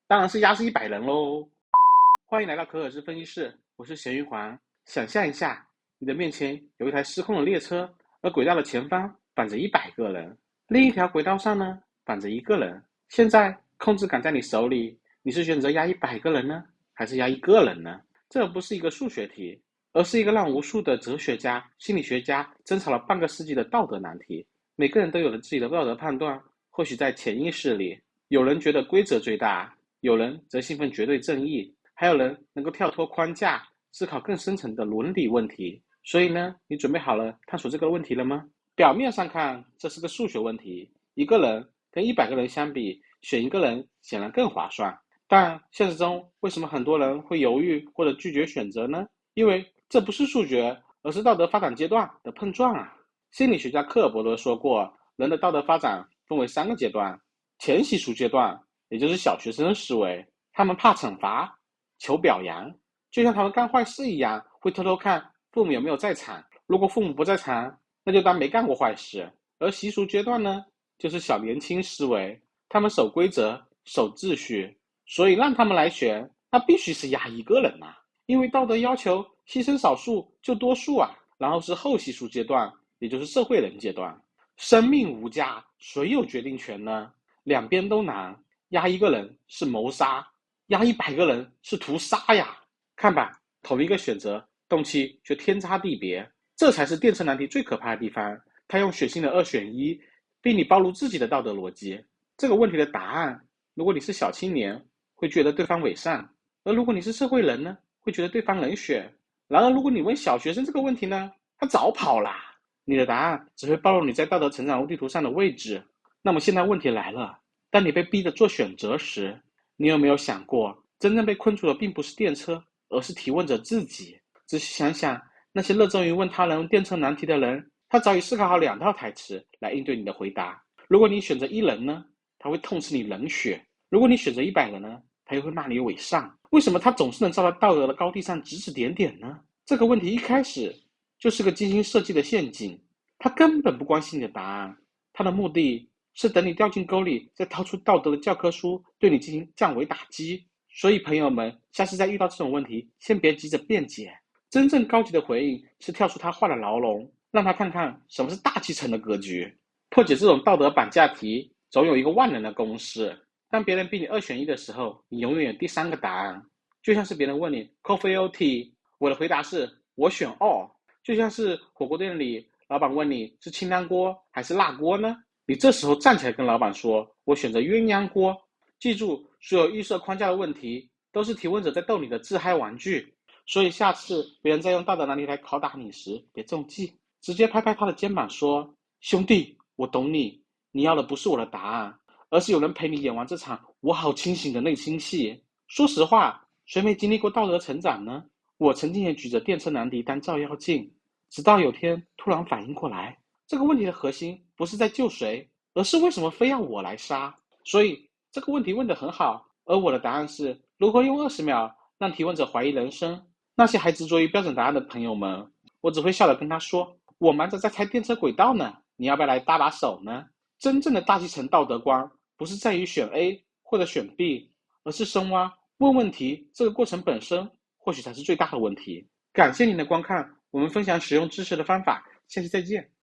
当然是压制100人喽。欢迎来到可可斯分析室，我是咸鱼环。想象一下，你的面前有一台失控的列车，而轨道的前方绑着100个人，另一条轨道上呢绑着1个人。现在控制杆在你手里，你是选择压100个人呢，还是压1个人呢？这不是一个数学题，而是一个让无数的哲学家、心理学家争吵了半个世纪的道德难题。每个人都有了自己的道德判断，或许在潜意识里，有人觉得规则最大，有人则兴奋绝对正义，还有人能够跳脱框架，思考更深层的伦理问题。所以呢，你准备好了探索这个问题了吗？表面上看，这是个数学问题，一个人跟100个人相比，选一个人显然更划算。但现实中，为什么很多人会犹豫或者拒绝选择呢？因为这不是数学，而是道德发展阶段的碰撞啊。心理学家克尔伯罗说过，人的道德发展分为3个阶段：前习俗阶段，也就是小学生思维，他们怕惩罚，求表扬，就像他们干坏事一样，会偷偷看父母有没有在场。如果父母不在场，那就当没干过坏事。而习俗阶段呢，就是小年轻思维，他们守规则、守秩序，所以让他们来选，那必须是压1个人啊，因为道德要求牺牲少数救多数啊。然后是后习俗阶段，也就是社会人阶段。生命无价，谁有决定权呢？两边都难，压1个人是谋杀，压100个人是屠杀呀。看吧，同一个选择，动机却天差地别，这才是电车难题最可怕的地方。他用血腥的2选1，逼你暴露自己的道德逻辑。这个问题的答案，如果你是小青年，会觉得对方伪善；而如果你是社会人呢，会觉得对方冷血。然而，如果你问小学生这个问题呢，他早跑啦。你的答案只会暴露你在道德成长路地图上的位置。那么现在问题来了，当你被逼着做选择时，你有没有想过，真正被困住的并不是电车，而是提问者自己？仔细想想，那些热衷于问他人电车难题的人，他早已思考好2套台词来应对你的回答。如果你选择1人呢，他会痛斥你冷血；如果你选择100人呢，他又会骂你伪善。为什么他总是能站在道德的高地上指指点点呢？这个问题一开始就是个精心设计的陷阱，他根本不关心你的答案，他的目的是等你掉进沟里，再掏出道德的教科书对你进行降维打击。所以朋友们，下次再遇到这种问题，先别急着辩解，真正高级的回应是跳出他画的牢笼，让他看看什么是大气层的格局。破解这种道德绑架题，总有一个万能的公式。当别人逼你2选1的时候，你永远有第3个答案。就像是别人问你 coffee or tea， 我的回答是我选 all。就像是火锅店里老板问你是清汤锅还是辣锅呢，你这时候站起来跟老板说我选择鸳鸯锅。记住，所有预设框架的问题都是提问者在逗你的自嗨玩具。所以下次别人在用道德难题来拷打你时，别中计，直接拍拍他的肩膀说，兄弟，我懂你，你要的不是我的答案，而是有人陪你演完这场我好清醒的内心戏。说实话，谁没经历过道德成长呢？我曾经也举着电车难题当照妖镜，直到有天突然反应过来，这个问题的核心不是在救谁，而是为什么非要我来杀。所以这个问题问得很好，而我的答案是如何用20秒让提问者怀疑人生。那些还执着于标准答案的朋友们，我只会笑着跟他说，我忙着在拆电车轨道呢，你要不要来搭把手呢？真正的大气层道德观不是在于选 A 或者选 B， 而是深挖问问题这个过程本身，或许才是最大的问题。感谢您的观看，我们分享使用知识的方法，下期再见。